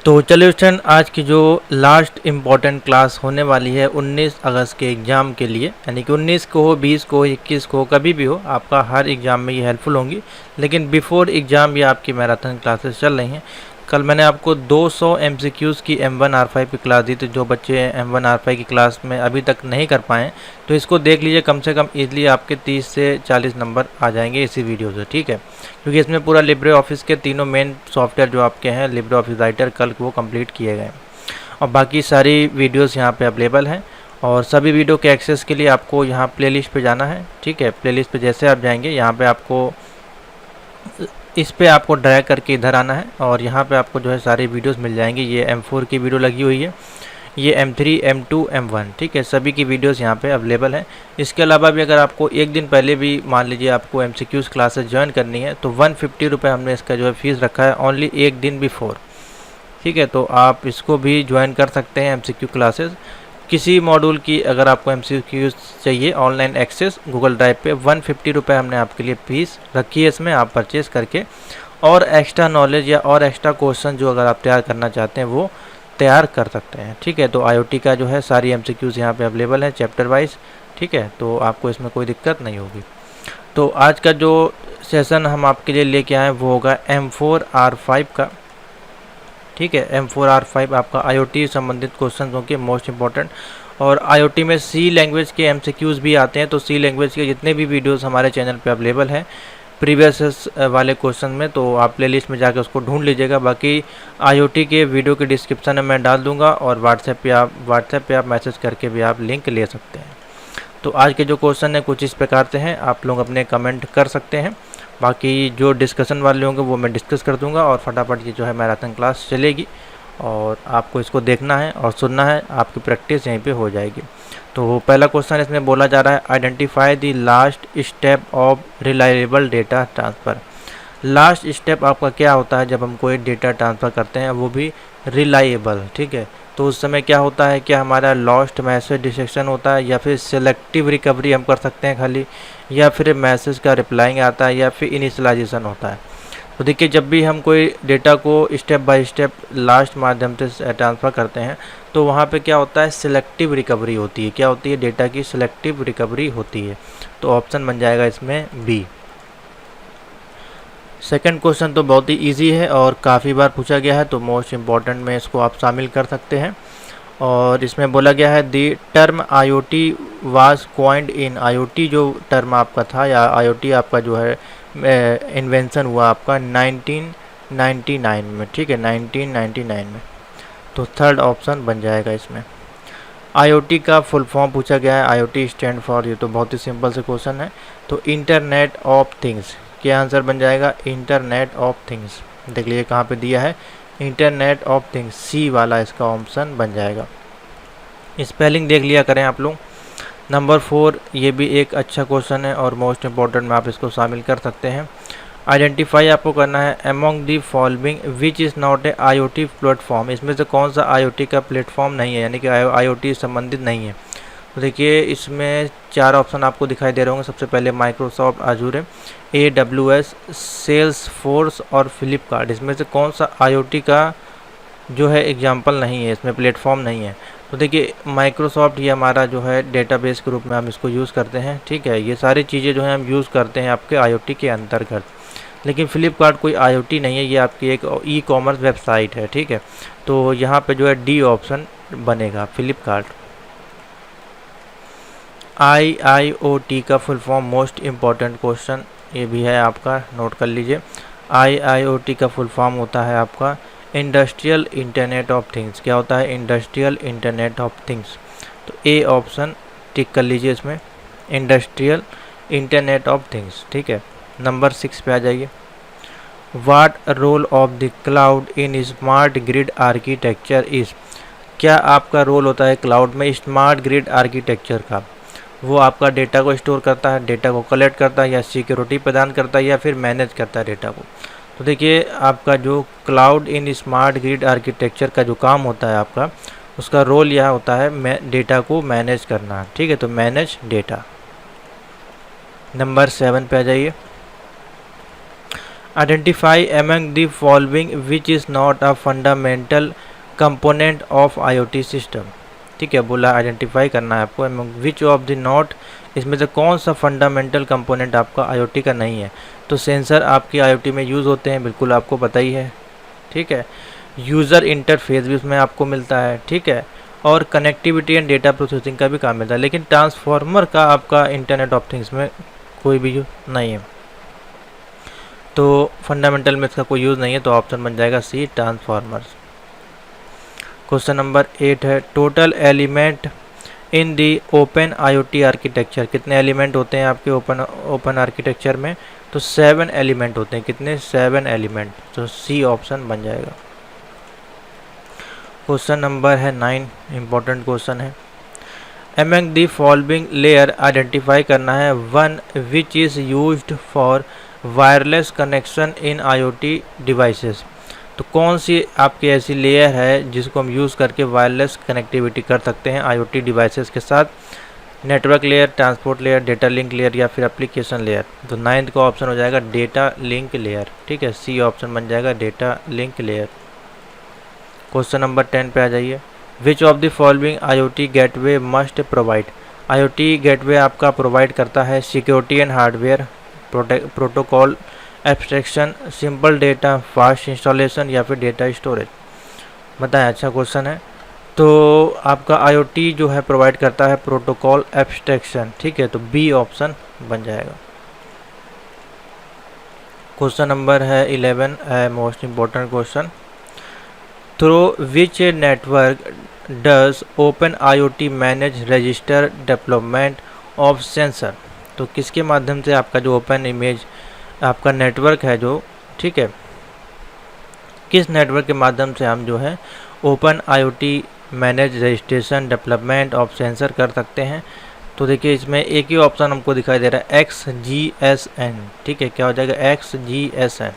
तो चलिए स्टूडेंट, आज की जो लास्ट इम्पॉर्टेंट क्लास होने वाली है 19 अगस्त के एग्ज़ाम के लिए, यानी कि 19 को हो, 20 को हो, 21 को हो, कभी भी हो, आपका हर एग्ज़ाम में ये हेल्पफुल होंगी। लेकिन बिफोर एग्ज़ाम ये आपकी मैराथन क्लासेस चल रही हैं। कल मैंने आपको 200 MCQs की M1 R5 की क्लास दी थी। जो बच्चे M1 R5 की क्लास में अभी तक नहीं कर पाए तो इसको देख लीजिए, कम से कम ईजिली आपके 30 से 40 नंबर आ जाएंगे इसी वीडियो से, ठीक है। क्योंकि इसमें पूरा लिब्रे ऑफिस के तीनों मेन सॉफ्टवेयर जो आपके हैं लिब्रे ऑफिस राइटर, कल वो कंप्लीट किए गए और बाकी सारी वीडियोस यहाँ पे अवेलेबल हैं। और सभी वीडियो के एक्सेस के लिए आपको यहाँ प्लेलिस्ट पे जाना है, ठीक है। प्लेलिस्ट पे जैसे आप जाएंगे, यहाँ पे आपको इस पे आपको ड्रैग करके इधर आना है और यहाँ पे आपको जो है सारी वीडियोस मिल जाएंगी। ये M4 की वीडियो लगी हुई है, ये M3, M2, M1, ठीक है, सभी की वीडियोस यहाँ पे अवेलेबल हैं। इसके अलावा भी अगर आपको एक दिन पहले भी मान लीजिए आपको MCQs क्लासेस ज्वाइन करनी है तो 150 रुपये हमने इसका जो है फ़ीस रखा है ओनली एक दिन बिफोर, ठीक है। तो आप इसको भी ज्वाइन कर सकते हैं MCQ क्लासेस। किसी मॉड्यूल की अगर आपको MCQ चाहिए ऑनलाइन एक्सेस गूगल ड्राइव पे 150 रुपये हमने आपके लिए फीस रखी है। इसमें आप परचेज़ करके और एक्स्ट्रा नॉलेज या और एक्स्ट्रा क्वेश्चन जो अगर आप तैयार करना चाहते हैं वो तैयार कर सकते हैं, ठीक है। तो IoT का जो है सारी MCQs यहाँ पे अवेलेबल है चैप्टर वाइज, ठीक है। तो आपको इसमें कोई दिक्कत नहीं होगी। तो आज का जो सेशन हम आपके लिए लेके आए वो होगा M4R5 का, ठीक है। M4R5 आपका IoT संबंधित क्वेश्चन होंगे मोस्ट इंपॉर्टेंट। और IoT में C लैंग्वेज के MCQs भी आते हैं। तो C लैंग्वेज के जितने भी वीडियोस हमारे चैनल पे अवेलेबल हैं प्रीवियस वाले क्वेश्चन में, तो आप प्लेलिस्ट में जाकर उसको ढूंढ लीजिएगा। बाकी IoT के वीडियो के डिस्क्रिप्शन में मैं डाल दूंगा और व्हाट्सएप पे आप मैसेज करके भी आप लिंक ले सकते हैं। तो आज के जो क्वेश्चन है कुछ इस प्रकार से हैं, आप लोग अपने कमेंट कर सकते हैं। बाकी जो डिस्कशन वाले होंगे वो मैं डिस्कस कर दूंगा और फटाफट ये जो है मैराथन क्लास चलेगी और आपको इसको देखना है और सुनना है, आपकी प्रैक्टिस यहीं पे हो जाएगी। तो पहला क्वेश्चन इसमें बोला जा रहा है identify the last step of reliable data transfer. Last step आपका क्या होता है जब हम कोई डेटा ट्रांसफ़र करते हैं, वो भी रिलायबल, ठीक है। तो उस समय क्या होता है, क्या हमारा लॉस्ट मैसेज डिटेक्शन होता है या फिर सेलेक्टिव रिकवरी हम कर सकते हैं खाली, या फिर मैसेज का रिप्लाइंग आता है या फिर इनिशियलाइजेशन होता है। तो देखिए, जब भी हम कोई डेटा को स्टेप बाय स्टेप लास्ट माध्यम से ट्रांसफ़र करते हैं तो वहाँ पे क्या होता है, सिलेक्टिव रिकवरी होती है। क्या होती है, डेटा की सिलेक्टिव रिकवरी होती है। तो ऑप्शन बन जाएगा इसमें बी। सेकंड क्वेश्चन तो बहुत ही इजी है और काफ़ी बार पूछा गया है, तो मोस्ट इम्पॉर्टेंट में इसको आप शामिल कर सकते हैं। और इसमें बोला गया है the term IoT was coined in. IoT जो टर्म आपका था या IoT आपका जो है इन्वेंशन हुआ आपका 1999 में, ठीक है, 1999 में। तो थर्ड ऑप्शन बन जाएगा इसमें। IoT का फुल फॉर्म पूछा गया है, IoT स्टैंड फॉर, ये तो बहुत ही सिंपल से क्वेश्चन है। तो इंटरनेट ऑफ थिंग्स, क्या आंसर बन जाएगा, इंटरनेट ऑफ थिंग्स। देख लीजिए कहाँ पे दिया है, इंटरनेट ऑफ थिंग्स, सी वाला इसका ऑप्शन बन जाएगा। स्पेलिंग देख लिया करें आप लोग। नंबर 4, ये भी एक अच्छा क्वेश्चन है और मोस्ट इम्पॉर्टेंट में आप इसको शामिल कर सकते हैं। आइडेंटिफाई आपको करना है among the following which is not a IoT platform. इसमें से कौन सा IoT का प्लेटफॉर्म नहीं है, यानी कि IoT संबंधित नहीं है। तो देखिए, इसमें 4 ऑप्शन आपको दिखाई दे रहे होंगे। सबसे पहले माइक्रोसॉफ्ट आजूर है, AWS, सेल्सफोर्स और फ्लिपकार्ट। इसमें से कौन सा IoT का जो है एग्जाम्पल नहीं है, इसमें प्लेटफॉर्म नहीं है। तो देखिए, माइक्रोसॉफ्ट ये हमारा जो है डेटाबेस के रूप में हम इसको यूज़ करते हैं, ठीक है। ये सारी चीज़ें जो है हम यूज़ करते हैं आपके IoT के अंतर्गत। लेकिन फ्लिपकार्ट कोई IoT नहीं है, ये आपकी एक ई-कॉमर्स वेबसाइट है, ठीक है। तो यहाँ पे जो है डी ऑप्शन बनेगा, फ्लिपकार्ट। IIoT का full form, most important question ये भी है आपका, नोट कर लीजिए। IIoT का फुल फॉर्म होता है आपका इंडस्ट्रियल इंटरनेट ऑफ थिंग्स। क्या होता है, इंडस्ट्रियल इंटरनेट ऑफ थिंग्स। तो ए ऑप्शन टिक कर लीजिए इसमें, इंडस्ट्रियल इंटरनेट ऑफ थिंग्स, ठीक है। नंबर 6 पे आ जाइए। What role of the cloud in smart grid architecture is. क्या आपका रोल होता है क्लाउड में स्मार्ट ग्रिड आर्किटेक्चर का। वो आपका डेटा को स्टोर करता है, डेटा को कलेक्ट करता है या सिक्योरिटी प्रदान करता है या फिर मैनेज करता है डेटा को। तो देखिए, आपका जो cloud in smart grid architecture का जो काम होता है आपका, उसका रोल यह होता है डेटा को मैनेज करना, ठीक है। तो मैनेज डेटा। नंबर 7 पे आ जाइए। Identify among the following which is not a fundamental component of IoT system. ठीक है, बोला आइडेंटिफाई करना है आपको among which of the not, इसमें से कौन सा फंडामेंटल कंपोनेंट आपका आईओटी का नहीं है। तो सेंसर आपकी आईओटी में यूज़ होते हैं, बिल्कुल आपको पता ही है। ठीक है, यूज़र इंटरफेस भी उसमें आपको मिलता है। ठीक है, और कनेक्टिविटी एंड डेटा प्रोसेसिंग का भी काम मिलता है, लेकिन ट्रांसफार्मर का आपका इंटरनेट ऑफ थिंग्स में कोई भी यूज़ नहीं है। तो फंडामेंटल में इसका कोई यूज़ नहीं है, तो ऑप्शन बन जाएगा सी, ट्रांसफार्मर्स। क्वेश्चन नंबर 8 है total element in the open IoT architecture. कितने एलिमेंट होते हैं आपके ओपन आर्किटेक्चर में? तो 7 एलिमेंट होते हैं। कितने? 7 एलिमेंट। तो सी ऑप्शन बन जाएगा। क्वेश्चन नंबर है 9, इम्पोर्टेंट क्वेश्चन है। Among the following layer identify करना है one which is used for wireless connection in IoT devices. तो कौन सी आपकी ऐसी लेयर है जिसको हम यूज़ करके वायरलेस कनेक्टिविटी कर सकते हैं आईओटी डिवाइसेस के साथ? Network layer, transport layer, data link layer या फिर एप्लीकेशन लेयर। तो 9th का ऑप्शन हो जाएगा डेटा लिंक लेयर। ठीक है, सी ऑप्शन बन जाएगा data link layer. Question number 10 पे आ जाइए। Which of the following IoT gateway must provide. IoT gateway आपका प्रोवाइड करता है security and hardware, protocol, abstraction, simple data, fast installation या फिर डेटा स्टोरेज। बताएं, अच्छा क्वेश्चन है। तो आपका आईओटी जो है प्रोवाइड करता है प्रोटोकॉल एब्स्ट्रैक्शन। ठीक है, तो बी ऑप्शन बन जाएगा। क्वेश्चन नंबर है 11 है most important question. Through which network does open IoT manage register development of sensor. तो किसके माध्यम से आपका जो ओपन इमेज आपका नेटवर्क है जो, ठीक है, किस नेटवर्क के माध्यम से हम जो है open IoT manage registration development of sensor कर सकते हैं? तो देखिए इसमें एक ही ऑप्शन हमको दिखाई दे रहा है XGSN। ठीक है, क्या हो जाएगा? XGSN।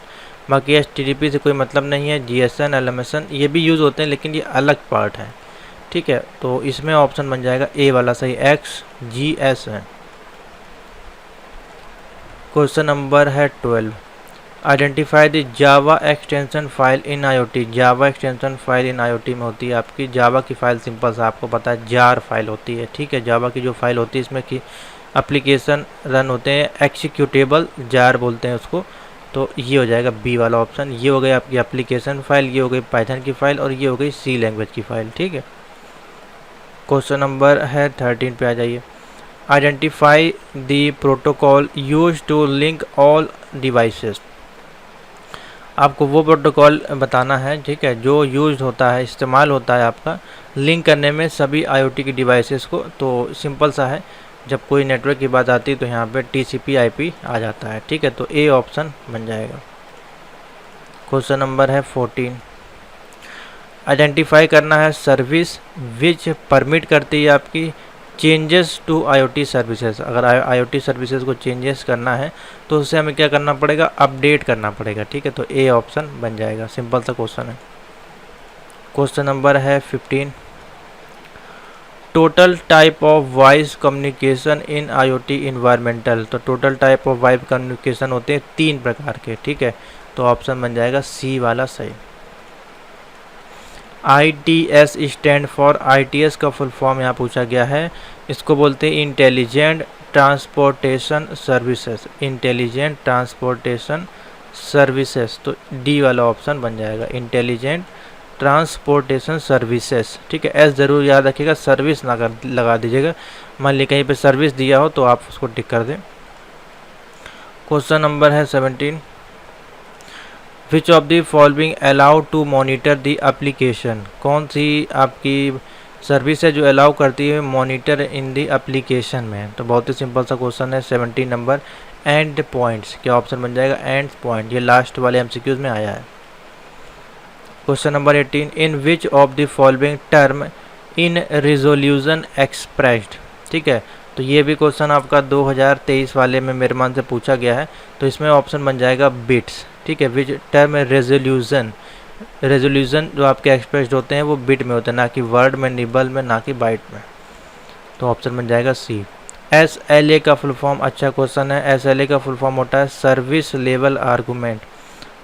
बाकी HTTP से कोई मतलब नहीं है। GSN, LMSN ये भी यूज़ होते हैं, लेकिन ये अलग पार्ट है। ठीक है, तो इसमें ऑप्शन बन जाएगा ए वाला सही, XGSN। क्वेश्चन नंबर है 12। Identify the Java extension file in IoT. Java extension file in IoT में होती है आपकी जावा की फाइल, सिंपल सा आपको पता है जार फाइल होती है। ठीक है, जावा की जो फाइल होती है इसमें की एप्लीकेशन रन होते हैं, एक्सिक्यूटेबल जार बोलते हैं उसको। तो ये हो जाएगा बी वाला ऑप्शन। ये हो गई आपकी एप्लीकेशन फाइल, ये हो गई पाइथन की फाइल और ये हो गई सी लैंग्वेज की फाइल। ठीक है, क्वेश्चन नंबर है 13 पे आ जाइए। Identify the protocol use to link all devices. आपको वो प्रोटोकॉल बताना है, ठीक है, जो यूज होता है, इस्तेमाल होता है आपका लिंक करने में सभी आईओटी की डिवाइसेस को। तो सिंपल सा है, जब कोई नेटवर्क की बात आती है तो यहाँ पे TCP/IP आ जाता है। ठीक है, तो ए ऑप्शन बन जाएगा। क्वेश्चन नंबर है 14। आइडेंटिफाई करना है सर्विस विच परमिट करती है आपकी चेंजेस टू आईओटी सर्विसेज। अगर आईओटी सर्विसेज को चेंजेस करना है तो उससे हमें क्या करना पड़ेगा? अपडेट करना पड़ेगा। ठीक है, तो ए ऑप्शन बन जाएगा। सिंपल सा क्वेश्चन है। क्वेश्चन नंबर है 15। Total type of voice communication in IoT environmental. तो total type of voice communication होते हैं 3 प्रकार के। ठीक है, तो ऑप्शन बन जाएगा सी वाला सही। ITS स्टैंड फॉर, ITS का फुल फॉर्म यहाँ पूछा गया है। इसको बोलते हैं intelligent transportation services. Intelligent transportation services, तो डी वाला ऑप्शन बन जाएगा, इंटेलिजेंट ट्रांसपोर्टेशन सर्विसेज। ठीक है, एस ज़रूर याद रखिएगा, सर्विस ना लगा दीजिएगा। मान लीजिए कहीं पे सर्विस दिया हो तो आप उसको टिक कर दें। क्वेश्चन नंबर है 17। Which of the following allow to monitor the application. कौन सी आपकी सर्विस है जो अलाउ करती है मॉनिटर इन द एप्लीकेशन में? तो बहुत ही सिंपल सा क्वेश्चन है 17 नंबर, एंड पॉइंट्स। क्या ऑप्शन बन जाएगा? And point. ये लास्ट वाले MCQs में आया है। Question number 18। In which of the following term in resolution expressed. ठीक है, तो ये भी क्वेश्चन आपका 2023 वाले में मेरे मान से पूछा गया है। तो इसमें ऑप्शन बन जाएगा बिट्स। ठीक है, विच टर्म रेजोल्यूशन, रेजोल्यूशन जो आपके एक्सप्रेस्ड होते हैं वो बिट में होते हैं, ना कि वर्ड में, निबल में, ना कि बाइट में। तो ऑप्शन बन जाएगा सी। SLA का फुल फॉर्म, अच्छा क्वेश्चन है। SLA का फुल फॉर्म होता है सर्विस लेवल आर्गूमेंट।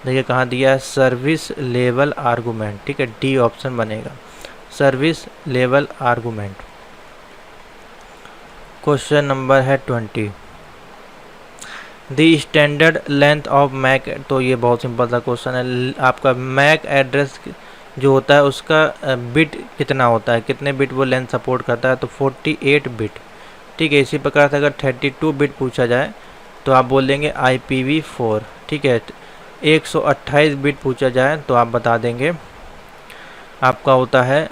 देखिए कहाँ दिया है, सर्विस लेवल आर्गूमेंट, ठीक है, डी ऑप्शन बनेगा, service level argument. Question number है 20, the standard length of MAC, तो ये बहुत सिंपल सा क्वेश्चन है। आपका मैक एड्रेस जो होता है उसका बिट कितना होता है, कितने बिट वो लेंथ सपोर्ट करता है, तो 48 बिट, ठीक है। इसी प्रकार से अगर 32 बिट पूछा जाए तो आप बोल देंगे IPv4, ठीक है। 128 बिट पूछा जाए तो आप बता देंगे आपका होता है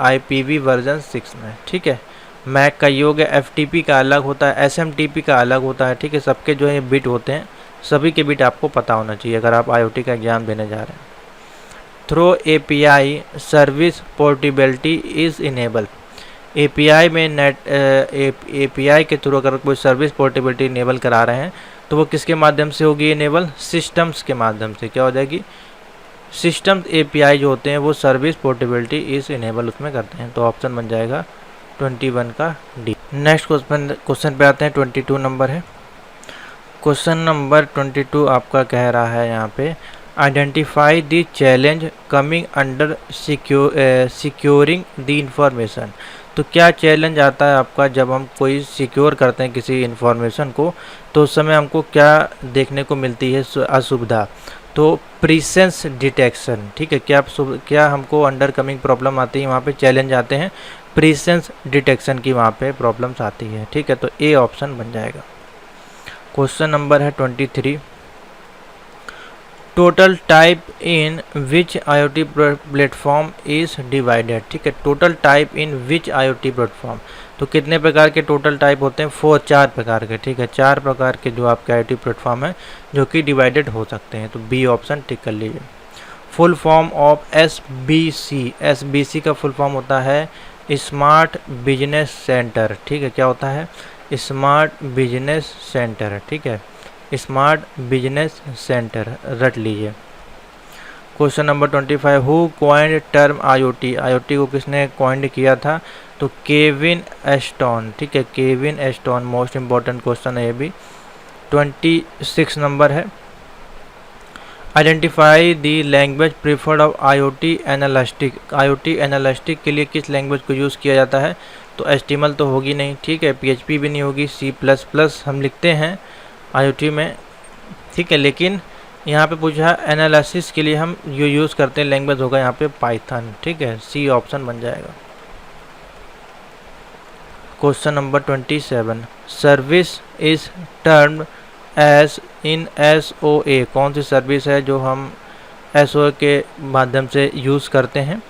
IPv वर्जन 6 में, ठीक है। मैक का योग है, FTP का अलग होता है, SMTP का अलग होता है, ठीक है। सबके जो है बिट होते हैं, सभी के बिट आपको पता होना चाहिए अगर आप IoT का एग्जाम देने जा रहे हैं। Through API service portability is enable, API में API के थ्रू अगर कोई सर्विस पोर्टेबिलिटी इनेबल करा रहे हैं तो वो किसके माध्यम से होगी इनेबल, सिस्टम्स के माध्यम से। क्या हो जाएगी, सिस्टम्स API जो होते हैं वो सर्विस पोर्टेबिलिटी इज़ इनेबल उसमें करते हैं, तो ऑप्शन बन जाएगा 21 का डी। नेक्स्ट क्वेश्चन पे आते हैं, 22 नंबर है। क्वेश्चन नंबर 22 आपका कह रहा है यहाँ पे, identify the challenge coming under securing the information. तो क्या चैलेंज आता है आपका जब हम कोई सिक्योर करते हैं किसी इंफॉर्मेशन को, तो उस समय हमको क्या देखने को मिलती है असुविधा, तो प्रीसेंस डिटेक्शन, ठीक है। क्या हमको अंडर कमिंग प्रॉब्लम आती है, वहाँ पे चैलेंज आते हैं, प्रीसेंस डिटेक्शन की वहाँ पे प्रॉब्लम्स आती है, ठीक है। तो ए ऑप्शन बन जाएगा। क्वेश्चन नंबर है 23, total type in which IoT platform is divided, ठीक है। Total type in which IoT platform, तो कितने प्रकार के टोटल टाइप होते हैं, 4 प्रकार के, ठीक है। 4 प्रकार के जो आपके IoT प्लेटफॉर्म है जो कि डिवाइडेड हो सकते हैं, तो बी ऑप्शन टिक कर लीजिए। फुल फॉर्म ऑफ SBC का फुल फॉर्म होता है स्मार्ट बिजनेस सेंटर, ठीक है। क्या होता है, स्मार्ट बिजनेस सेंटर, ठीक है, स्मार्ट बिजनेस सेंटर, रट लीजिए। Question number 25, who coined term IoT को किसने कॉइन्ड किया था, तो केविन एस्टॉन, ठीक है, Kevin Ashton. Most important question है ये भी। 26 नंबर है, identify the language preferred of IoT एनालिस्टिक। IoT एनालिस्टिक के लिए किस लैंग्वेज को यूज़ किया जाता है, तो HTML तो होगी नहीं, ठीक है, PHP भी नहीं होगी, C++ हम लिखते हैं IoT में, ठीक है। लेकिन यहाँ पे पूछा एनालिसिस के लिए हम जो यूज़ करते हैं लैंग्वेज होगा यहाँ पे पाइथन, ठीक है, C ऑप्शन बन जाएगा। Question number 27, service is termed as in SOA, कौन सी सर्विस है जो हम SOA के माध्यम से यूज़ करते हैं,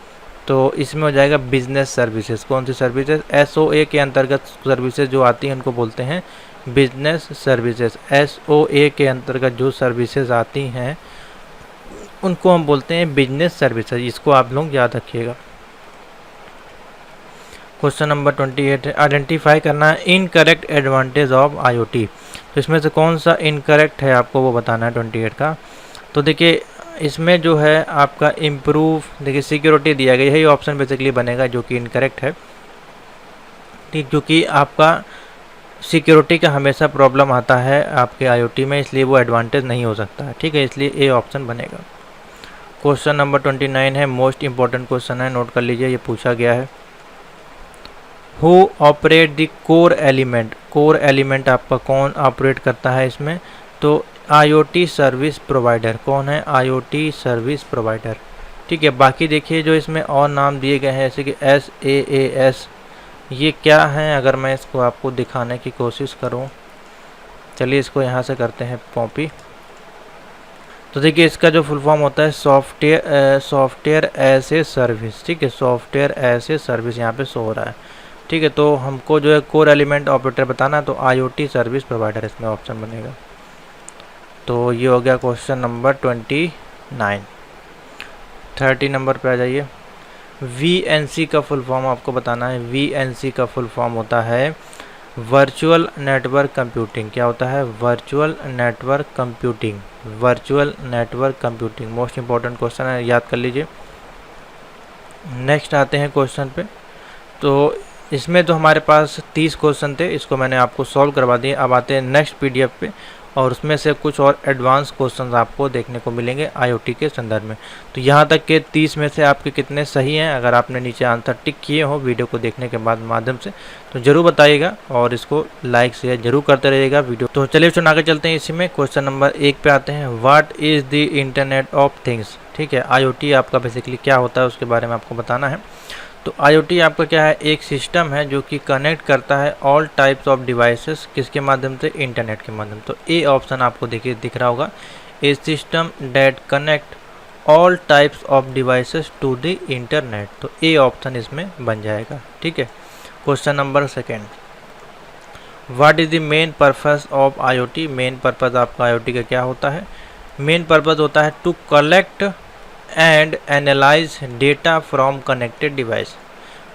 तो इसमें हो जाएगा बिजनेस सर्विसेज। कौन सी सर्विसेज, SOA के अंतर्गत सर्विसेज जो आती हैं उनको बोलते हैं बिजनेस सर्विसेज। SOA के अंतर्गत जो सर्विसेज आती हैं उनको हम बोलते हैं बिजनेस सर्विसेज, इसको आप लोग याद रखिएगा। क्वेश्चन नंबर 28 है, आइडेंटिफाई करना है इनकरेक्ट एडवांटेज ऑफ IoT, तो इसमें से कौन सा इनकरेक्ट है आपको वो बताना है 28 का। तो देखिए इसमें जो है आपका इम्प्रूव, देखिए सिक्योरिटी दिया गया, यही ऑप्शन बेसिकली बनेगा जो कि इनकरेक्ट है, ठीक, क्योंकि आपका सिक्योरिटी का हमेशा प्रॉब्लम आता है आपके IoT में, इसलिए वो एडवांटेज नहीं हो सकता है, ठीक है, इसलिए ए ऑप्शन बनेगा। क्वेश्चन नंबर 29 है, मोस्ट इंपॉर्टेंट क्वेश्चन है, नोट कर लीजिए, ये पूछा गया है। Who operate the core element, core element आपका कौन ऑपरेट करता है इसमें, तो IoT सर्विस प्रोवाइडर। कौन है, IoT सर्विस प्रोवाइडर, ठीक है। बाकी देखिए जो इसमें और नाम दिए गए हैं जैसे कि SaaS, ये क्या है, अगर मैं इसको आपको दिखाने की कोशिश करूं, चलिए इसको यहाँ से करते हैं कॉपी। तो देखिए इसका जो फुल फॉर्म होता है सॉफ्टवेयर एज ए सर्विस, ठीक है, सॉफ्टवेयर एज ए सर्विस यहाँ पे शो हो रहा है, ठीक है। तो हमको जो है कोर एलिमेंट ऑपरेटर बताना है, तो IoT सर्विस प्रोवाइडर इसमें ऑप्शन बनेगा। तो ये हो गया क्वेश्चन नंबर 29। 30 नंबर पे आ जाइए। VNC का फुल फॉर्म आपको बताना है। VNC का फुल फॉर्म होता है वर्चुअल नेटवर्क कंप्यूटिंग। क्या होता है, virtual network computing, virtual network computing. Most important question है, याद कर लीजिए। नेक्स्ट आते हैं क्वेश्चन पे। तो इसमें तो हमारे पास 30 क्वेश्चन थे, इसको मैंने आपको सॉल्व करवा दिए। अब आते हैं नेक्स्ट PDF पे, और उसमें से कुछ और एडवांस क्वेश्चंस आपको देखने को मिलेंगे आईओटी के संदर्भ में। तो यहाँ तक के 30 में से आपके कितने सही हैं, अगर आपने नीचे आंसर टिक किए हो वीडियो को देखने के बाद माध्यम से, तो ज़रूर बताइएगा और इसको लाइक शेयर जरूर करते रहिएगा वीडियो। तो चलिए सुन आगे चलते हैं। इसी में क्वेश्चन नंबर 1 पे आते हैं। What is the internet of things. ठीक है, आईओटी आपका बेसिकली क्या होता है उसके बारे में आपको बताना है। तो IoT आपका क्या है, एक सिस्टम है जो कि कनेक्ट करता है ऑल टाइप्स ऑफ डिवाइसेस, किसके माध्यम से, इंटरनेट के माध्यम। तो ए ऑप्शन आपको देखिए दिख रहा होगा, a system that connect all types of devices to the internet. तो ए ऑप्शन इसमें बन जाएगा। ठीक है, question number 2, what is the main purpose of IoT। Main purpose आपका IoT का क्या होता है, मेन पर्पस होता है to collect and analyse data from connected device.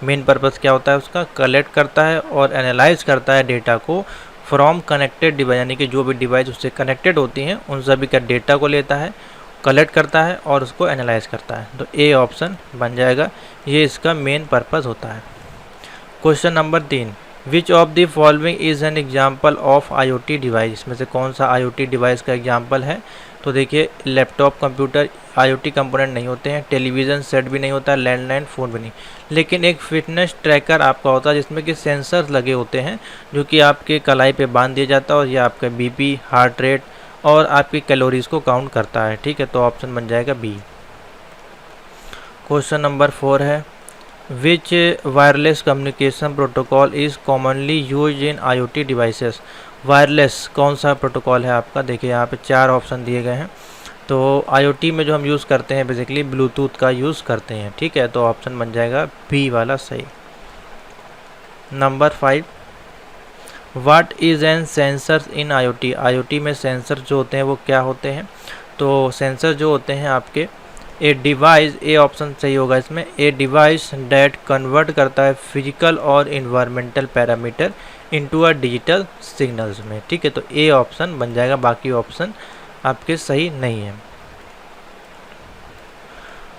Main purpose क्या होता है उसका, कलेक्ट करता है और एनालाइज करता है डेटा को फ्रॉम कनेक्टेड डिवाइस, यानी कि जो भी डिवाइस उससे कनेक्टेड होती हैं उन सभी का डेटा को लेता है, कलेक्ट करता है और उसको एनालाइज करता है। तो ए ऑप्शन बन जाएगा, ये इसका मेन पर्पस होता है। Question number 3, which of the following is an example of IoT device. इसमें से कौन सा IoT डिवाइस का एग्जाम्पल है। तो देखिए, लैपटॉप कंप्यूटर IoT कंपोनेंट नहीं होते हैं, टेलीविज़न सेट भी नहीं होता है, लैंडलाइन फ़ोन भी नहीं, लेकिन एक फिटनेस ट्रैकर आपका होता है जिसमें कि सेंसर्स लगे होते हैं जो कि आपके कलाई पे बांध दिया जाता है और ये आपका BP, हार्ट रेट और आपकी कैलोरीज़ को काउंट करता है। ठीक है, तो ऑप्शन बन जाएगा बी। क्वेश्चन नंबर 4 है, which wireless communication protocol is commonly use in IoT devices. Wireless कौन सा प्रोटोकॉल है आपका, देखिए यहाँ पे 4 ऑप्शन दिए गए हैं। तो IoT में जो हम यूज़ करते हैं बेसिकली ब्लूटूथ का यूज़ करते हैं। ठीक है, तो ऑप्शन बन जाएगा बी वाला सही। Number 5, what is an sensors in IoT। IoT में सेंसर जो होते हैं वो क्या होते हैं। तो सेंसर जो होते हैं आपके, ए डिवाइस, ए ऑप्शन सही होगा इसमें, ए डिवाइस डेट कन्वर्ट करता है फिजिकल और environmental parameter into a digital signals में। ठीक है, तो ए ऑप्शन बन जाएगा, बाकी ऑप्शन आपके सही नहीं है।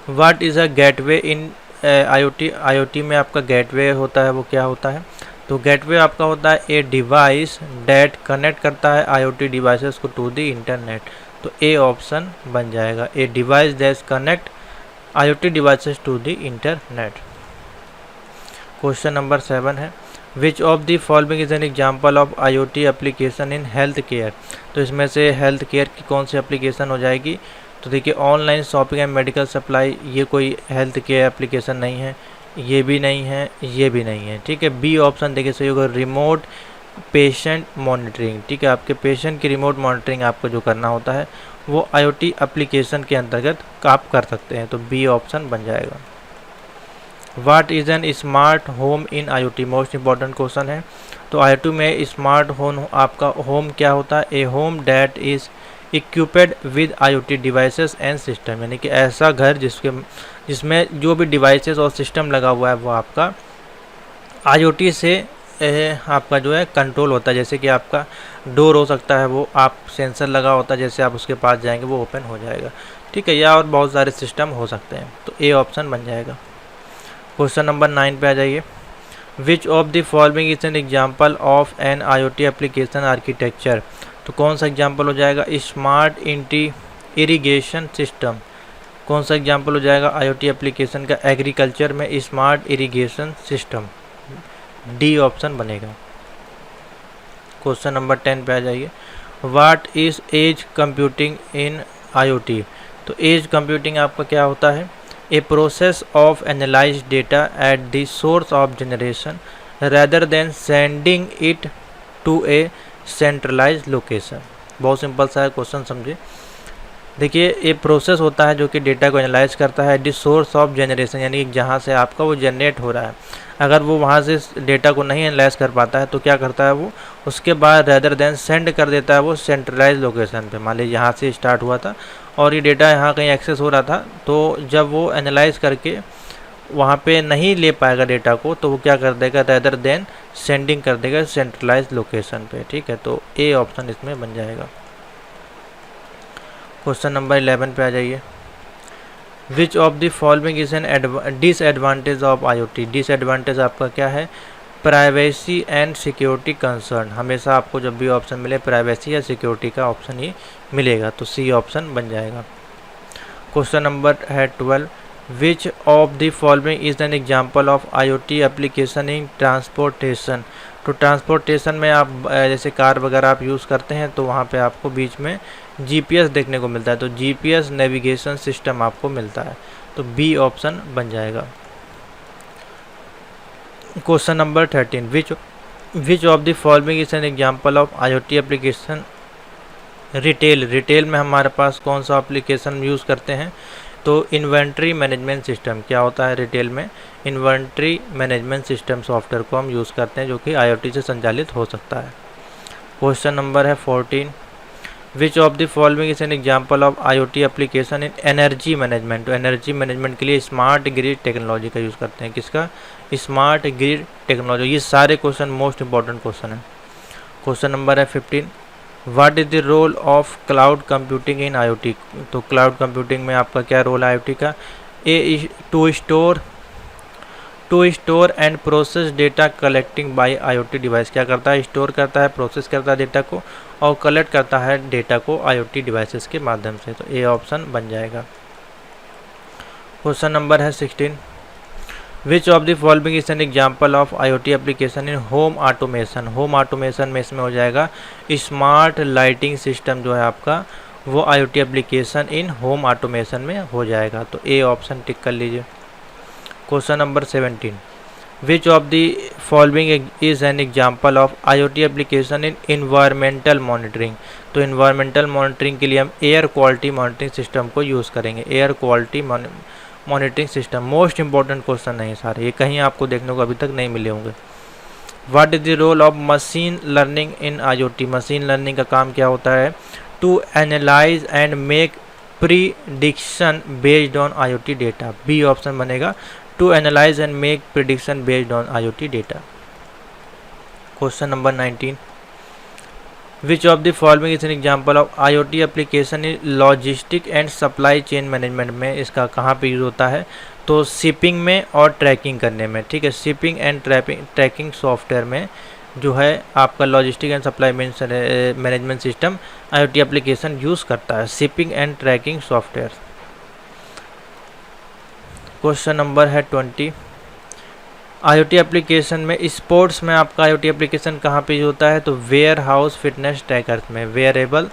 What is a gateway in IoT। IoT में आपका गेटवे होता है वो क्या होता है। तो गेटवे आपका होता है ए डिवाइस डेट कनेक्ट करता है IoT डिवाइसेस को टू द इंटरनेट। तो ए ऑप्शन बन जाएगा, a device that connect IoT devices to the internet. Question number 7 है, which of the following is an example of IoT application in health care. तो इसमें से health care की कौन सी application हो जाएगी। तो देखिए, online shopping and medical supply, ये कोई हेल्थ केयर एप्लीकेशन नहीं है, ये भी नहीं है, ये भी नहीं है। ठीक है, बी ऑप्शन देखिए सही होगा, रिमोट पेशेंट मॉनिटरिंग। ठीक है, आपके पेशेंट की रिमोट मॉनिटरिंग आपको जो करना होता है वो IoT एप्लीकेशन के अंतर्गत आप कर सकते हैं। तो बी ऑप्शन बन जाएगा। What is an smart home in IoT। Most important question है। तो IoT में स्मार्ट होम आपका होम क्या होता है, a home that is equipped with IoT devices and system, यानी कि ऐसा घर जिसमें जो भी डिवाइसेस और सिस्टम लगा हुआ है वो आपका IoT से आपका जो है कंट्रोल होता है। जैसे कि आपका डोर हो सकता है वो आप सेंसर लगा होता है, जैसे आप उसके पास जाएंगे वो ओपन हो जाएगा। ठीक है, या और बहुत सारे सिस्टम हो सकते हैं। तो ए ऑप्शन बन जाएगा। क्वेश्चन नंबर 9 पे आ जाइए, which of the following is an example of an IoT application architecture. तो कौन सा एग्जाम्पल हो जाएगा, स्मार्ट इरिगेशन सिस्टम। कौन सा एग्जाम्पल हो जाएगा IoT एप्लीकेशन का एग्रीकल्चर में, smart irrigation system. D option बनेगा। क्वेश्चन नंबर 10 पे आ जाइए, what is edge computing in IoT। तो एज कंप्यूटिंग आपका क्या होता है, a process of analyse data at the source of generation rather than sending it to a centralized location. बहुत सिंपल सा है क्वेश्चन, समझिए। देखिए, ये प्रोसेस होता है जो कि डेटा को एनालाइज करता है द सोर्स ऑफ जनरेशन, यानी कि जहाँ से आपका वो जनरेट हो रहा है। अगर वो वहाँ से डेटा को नहीं एनालाइज कर पाता है तो क्या करता है वो, उसके बाद रेदर देन सेंड कर देता है वो सेंट्रलाइज लोकेशन पे। मान लीजिए यहाँ से स्टार्ट हुआ था और ये डेटा यहाँ कहीं एक्सेस हो रहा था, तो जब वो एनालाइज करके वहाँ पे नहीं ले पाएगा डेटा को तो वो क्या कर देगा, रेदर देन सेंडिंग कर देगा सेंट्रलाइज लोकेशन पे। ठीक है, तो ए ऑप्शन इसमें बन जाएगा। क्वेश्चन नंबर 11 पे आ जाइए, which of the following is N disadvantage of IoT। Disadvantage आपका क्या है, प्राइवेसी एंड सिक्योरिटी कंसर्न, हमेशा आपको जब भी ऑप्शन मिले प्राइवेसी या सिक्योरिटी का ऑप्शन ही मिलेगा, तो सी ऑप्शन बन जाएगा। क्वेश्चन नंबर है 12, विच of the following is an example of IoT application in transportation. तो ट्रांसपोर्टेशन में आप जैसे कार वगैरह आप यूज़ करते हैं तो वहाँ पे आपको बीच में GPS देखने को मिलता है, तो GPS नेविगेशन सिस्टम आपको मिलता है, तो बी ऑप्शन बन जाएगा। Question number 13, which of the following is an example of IoT application retail. Retail में हमारे पास कौन सा एप्लीकेशन यूज़ करते हैं, तो इन्वेंट्री मैनेजमेंट सिस्टम। क्या होता है रिटेल में, इन्वेंट्री मैनेजमेंट सिस्टम सॉफ्टवेयर को हम यूज़ करते हैं जो कि IoT से संचालित हो सकता है। क्वेश्चन नंबर है 14, which of the following is an example of IoT application in energy management. तो एनर्जी मैनेजमेंट के लिए स्मार्ट ग्रिड टेक्नोलॉजी का यूज़ करते हैं, किसका, स्मार्ट ग्रिड टेक्नोलॉजी। ये सारे क्वेश्चन मोस्ट इंपॉर्टेंट क्वेश्चन है। क्वेश्चन नंबर है 15, what is the role of cloud computing in IoT। तो क्लाउड कंप्यूटिंग में आपका क्या रोल है IoT का, to store and process data collecting bye IoT device. क्या करता है, स्टोर करता है, प्रोसेस करता है डेटा को और कलेक्ट करता है डेटा को IoT डिवाइसेस के माध्यम से, तो ए ऑप्शन बन जाएगा। क्वेश्चन नंबर है 16, विच of the following is an example of IoT application in home automation. Home automation में इसमें हो जाएगा स्मार्ट लाइटिंग सिस्टम जो है आपका वो IoT एप्लीकेशन इन होम ऑटोमेशन में हो जाएगा, तो ए ऑप्शन टिक कर लीजिए। Question number 17, which of the following is an example of IoT application in environmental monitoring. तो इन्वायरमेंटल मॉनिटरिंग के लिए हम एयर क्वालिटी मॉनिटरिंग सिस्टम को यूज़ करेंगे। Air quality monitoring system most important question है ये सारे, ये कहीं आपको देखने को अभी तक नहीं मिले होंगे। What is the role of machine learning in IoT। Machine learning का काम क्या होता है, to analyse and make prediction based on IoT data. B option बनेगा, to analyse and make prediction based on IoT data. Question number 19, which of the following is an example of IoT application in logistic and supply chain management में। इसका कहाँ पे use होता है, तो shipping में और ट्रैकिंग करने में, ठीक है। शिपिंग एंड ट्रैकिंग सॉफ्टवेयर में जो है आपका logistic and supply management system IoT application use करता है, shipping and tracking software. Question number है 20, IoT एप्लीकेशन में स्पोर्ट्स में आपका IoT एप्लीकेशन कहाँ पे यूज होता है, तो वेयर हाउस फिटनेस ट्रैकर्स में। वियरेबल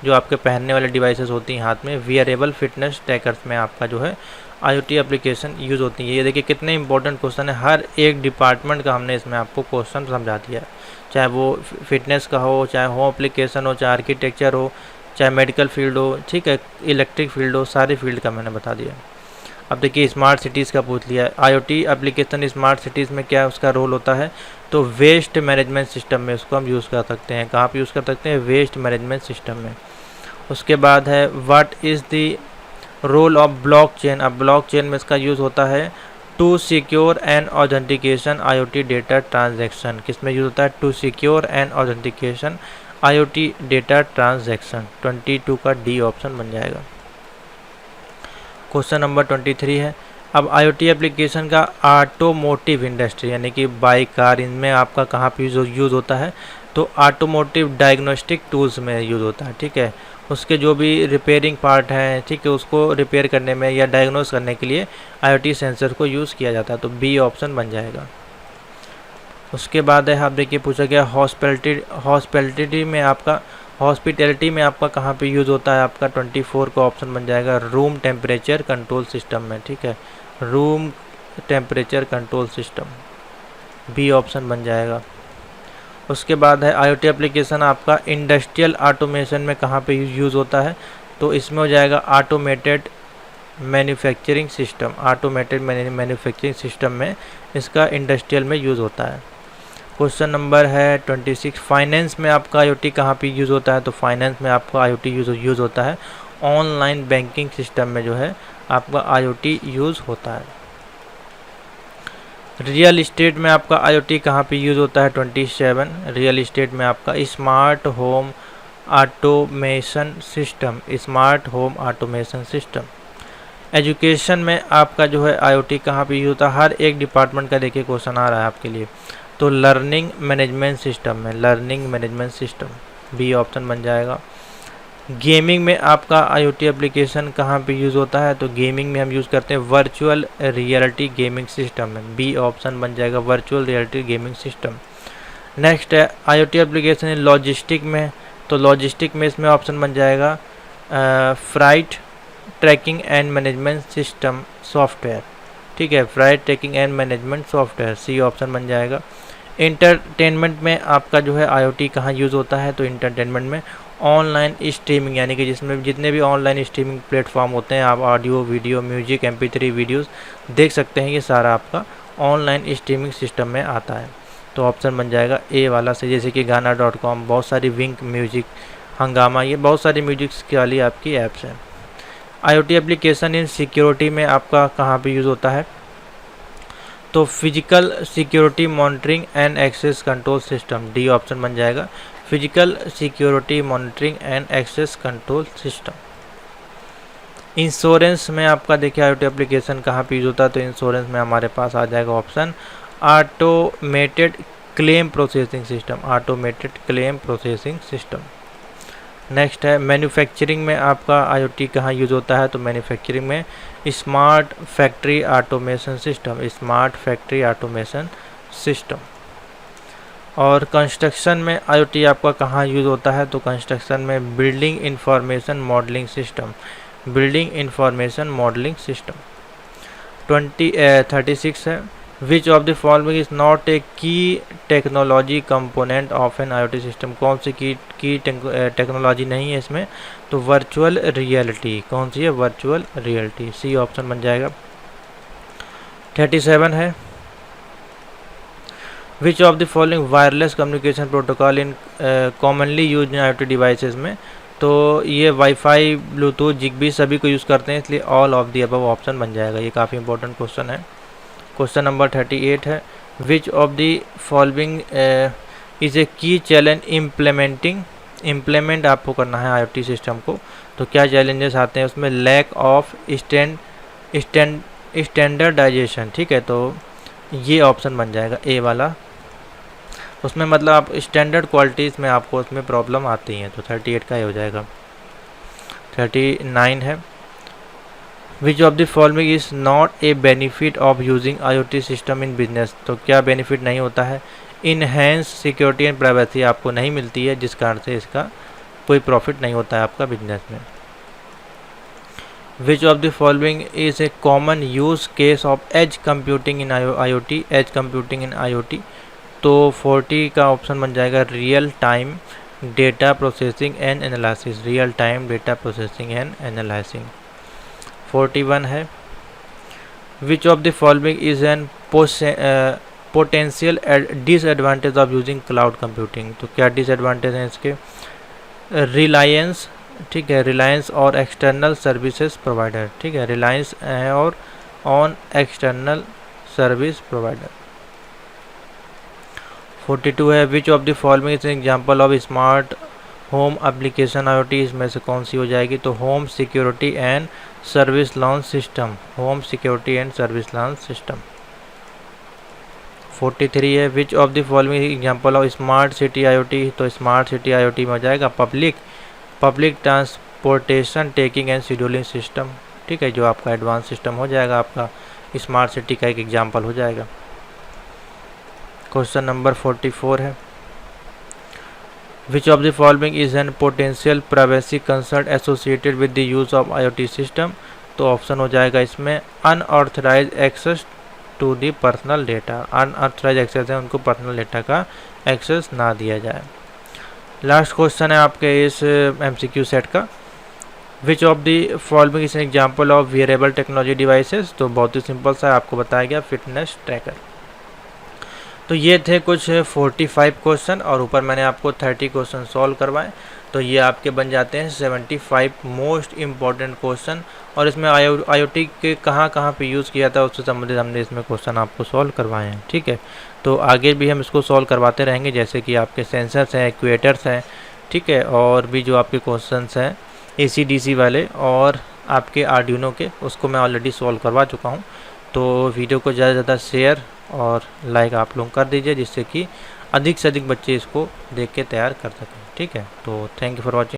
जो आपके पहनने वाले डिवाइसेस होती हैं हाथ में, वियरेबल फिटनेस ट्रैकर्स में आपका जो है IoT एप्लीकेशन यूज़ होती है। ये देखिए कितने इंपॉर्टेंट क्वेश्चन है, हर एक डिपार्टमेंट का हमने इसमें आपको क्वेश्चन समझा दिया है, चाहे वो फिटनेस का हो, चाहे होम एप्लीकेशन हो, चाहे आर्किटेक्चर हो, चाहे मेडिकल फील्ड हो, ठीक है, इलेक्ट्रिक फील्ड हो, सारे फील्ड का मैंने बता दिया। अब देखिए स्मार्ट सिटीज़ का पूछ लिया है। IoT एप्लीकेशन स्मार्ट सिटीज़ में क्या उसका रोल होता है, तो वेस्ट मैनेजमेंट सिस्टम में उसको हम यूज़ कर सकते हैं। कहाँ पे यूज़ कर सकते हैं, वेस्ट मैनेजमेंट सिस्टम में। उसके बाद है what is the role of blockchain. अब ब्लॉकचेन में इसका यूज़ होता है to secure and authentication IoT data transaction. किस में यूज़ होता है, to secure and authentication IoT data transaction. 22 का डी ऑप्शन बन जाएगा। क्वेश्चन नंबर 23 है, अब IoT एप्लीकेशन का ऑटोमोटिव इंडस्ट्री यानी कि बाइक, कार, इनमें आपका कहाँ पे यूज़ होता है, तो ऑटोमोटिव डायग्नोस्टिक टूल्स में यूज़ होता है, ठीक है। उसके जो भी रिपेयरिंग पार्ट हैं, ठीक है, उसको रिपेयर करने में या डायग्नोस करने के लिए IoT सेंसर को यूज़ किया जाता है, तो बी ऑप्शन बन जाएगा। उसके बाद है आप देखिए पूछा गया हॉस्पिटैलिटी में आपका कहाँ पे यूज़ होता है, आपका 24 का ऑप्शन बन जाएगा, रूम टेम्परेचर कंट्रोल सिस्टम में, ठीक है, room temperature control system, B option बन जाएगा। उसके बाद है IoT एप्लीकेशन आपका इंडस्ट्रियल ऑटोमेशन में कहाँ पे यूज़ होता है, तो इसमें हो जाएगा ऑटोमेटेड मैन्युफैक्चरिंग सिस्टम में इसका इंडस्ट्रियल में यूज़ होता है। क्वेश्चन नंबर है 26, फाइनेंस में आपका IoT कहाँ पे यूज़ होता है, तो फाइनेंस में आपका IoT यूज़ होता है ऑनलाइन बैंकिंग सिस्टम में जो है आपका IoT यूज़ होता है। रियल इस्टेट में आपका IoT कहाँ पे यूज़ होता है, 27, रियल इस्टेट में आपका smart home automation system. Education में आपका जो है IoT कहाँ पे यूज होता है, हर एक डिपार्टमेंट का देखिए क्वेश्चन आ रहा है आपके लिए। तो लर्निंग मैनेजमेंट सिस्टम में, learning management system B option बन जाएगा। गेमिंग में आपका IoT एप्लीकेशन कहाँ पे यूज़ होता है, तो गेमिंग में हम यूज़ करते हैं वर्चुअल रियलिटी गेमिंग सिस्टम में, बी ऑप्शन बन जाएगा virtual reality gaming system. Next है IoT एप्लीकेशन इन लॉजिस्टिक में, तो लॉजिस्टिक में इसमें ऑप्शन बन जाएगा freight tracking and management system software, ठीक है, freight tracking and management software, C option बन जाएगा। इंटरटेनमेंट में आपका जो है IoT कहाँ यूज़ होता है, तो इंटरटेनमेंट में ऑनलाइन स्ट्रीमिंग, यानी कि जिसमें जितने भी ऑनलाइन स्ट्रीमिंग प्लेटफॉर्म होते हैं, आप audio video music MP3 videos देख सकते हैं, ये सारा आपका ऑनलाइन स्ट्रीमिंग सिस्टम में आता है। तो ऑप्शन बन जाएगा ए वाला से, जैसे कि गाना.com, बहुत सारी विंक म्यूजिक, हंगामा, ये बहुत सारी म्यूजिक के वाली आपकी ऐप्स हैं। IoT एप्लीकेशन इन सिक्योरिटी में आपका कहाँ पे यूज़ होता है, तो physical security monitoring and access control system, D option बन जाएगा physical security monitoring and access control system. Insurance में आपका देखिए IoT एप्लीकेशन कहाँ पे यूज़ होता है, तो इंश्योरेंस में हमारे पास आ जाएगा option automated claim processing system, automated claim processing system. Next है मैन्युफैक्चरिंग में आपका IoT कहाँ यूज़ होता है, तो मैन्युफैक्चरिंग में smart factory automation system, smart factory automation system. और कंस्ट्रक्शन में IoT आपका कहाँ यूज़ होता है, तो कंस्ट्रक्शन में building information modelling system, building information modelling system. 36 है which of the following is not a key technology component of an IoT system, कौन सी की टेक्नोलॉजी नहीं है इसमें, तो वर्चुअल रियलिटी, कौन सी है, वर्चुअल रियलिटी, सी ऑप्शन बन जाएगा। 37 है which of the following wireless communication protocol in commonly use in IoT devices में, तो ये वाईफाई ब्लूटूथ जिगबी सभी को यूज़ करते हैं, इसलिए all of the above option बन जाएगा। ये काफ़ी इंपॉर्टेंट क्वेश्चन है। क्वेश्चन नंबर 38 है which of the following is a की चैलेंज इम्प्लीमेंट आपको करना है IoT सिस्टम को, तो क्या चैलेंजेस आते हैं उसमें, लैक ऑफ स्टैंडर्डाइजेशन, ठीक है, तो ये ऑप्शन बन जाएगा ए वाला, उसमें मतलब आप स्टैंडर्ड क्वालिटीज़ में आपको उसमें प्रॉब्लम आती हैं, तो 38 का ही हो जाएगा। 39 है which of the following is not a benefit of using IoT system in business, तो क्या बेनिफिट नहीं होता है, इनहेंस सिक्योरिटी एंड प्राइवेसी आपको नहीं मिलती है, जिस कारण से इसका कोई प्रॉफिट नहीं होता है आपका बिजनेस में। विच of the following is a common use case of edge computing in IoT, edge computing in IoT, तो 40 का ऑप्शन बन जाएगा real time data processing and analysis, real time data processing and analysis. 41 है which of the following is an potential disadvantage of using cloud computing, तो क्या disadvantage हैं इसके, रिलायंस, ठीक है, रिलायंस और एक्सटर्नल सर्विसेज प्रोवाइडर, ठीक है, रिलायंस है और ऑन एक्सटर्नल सर्विस प्रोवाइडर। 42 है which of the following is example of smart home application IoT, इसमें से कौन सी हो जाएगी, तो home security and service launch system, home security and service launch system. 43 है which of the following example of smart city IoT, तो smart city IoT में हो जाएगा public transportation taking and scheduling system, ठीक है, जो आपका एडवांस सिस्टम हो जाएगा, आपका स्मार्ट सिटी का एक एग्जांपल हो जाएगा। क्वेश्चन नंबर 44 है which of the following is an potential privacy concern associated with the use of IoT system, तो ऑप्शन हो जाएगा इसमें unauthorised access to the personal data, unauthorised access है उनको पर्सनल डेटा का एक्सेस ना दिया जाए। लास्ट क्वेश्चन है आपके इस MCQ सेट का, विच of the following is an example of wearable technology devices, तो बहुत ही सिंपल सा आपको बताया गया फिटनेस ट्रैकर। तो ये थे कुछ 45 क्वेश्चन और ऊपर मैंने आपको 30 क्वेश्चन सॉल्व करवाए, तो ये आपके बन जाते हैं 75 मोस्ट इम्पॉर्टेंट क्वेश्चन। और इसमें IoT के कहाँ पे यूज़ किया था उससे संबंधित हमने इसमें क्वेश्चन आपको सॉल्व करवाए हैं, ठीक है। तो आगे भी हम इसको सॉल्व करवाते रहेंगे, जैसे कि आपके सेंसर्स हैं, एक्चुएटर्स हैं, ठीक है, और भी जो आपके क्वेश्चंस हैं AC/DC वाले, और आपके आर्डिनो के, उसको मैं ऑलरेडी सॉल्व करवा चुका हूँ। तो वीडियो को ज़्यादा से ज़्यादा शेयर और लाइक आप लोग कर दीजिए, जिससे कि अधिक से अधिक बच्चे इसको देख के तैयार कर सकें। ठीक है, तो थैंक यू फॉर वॉचिंग।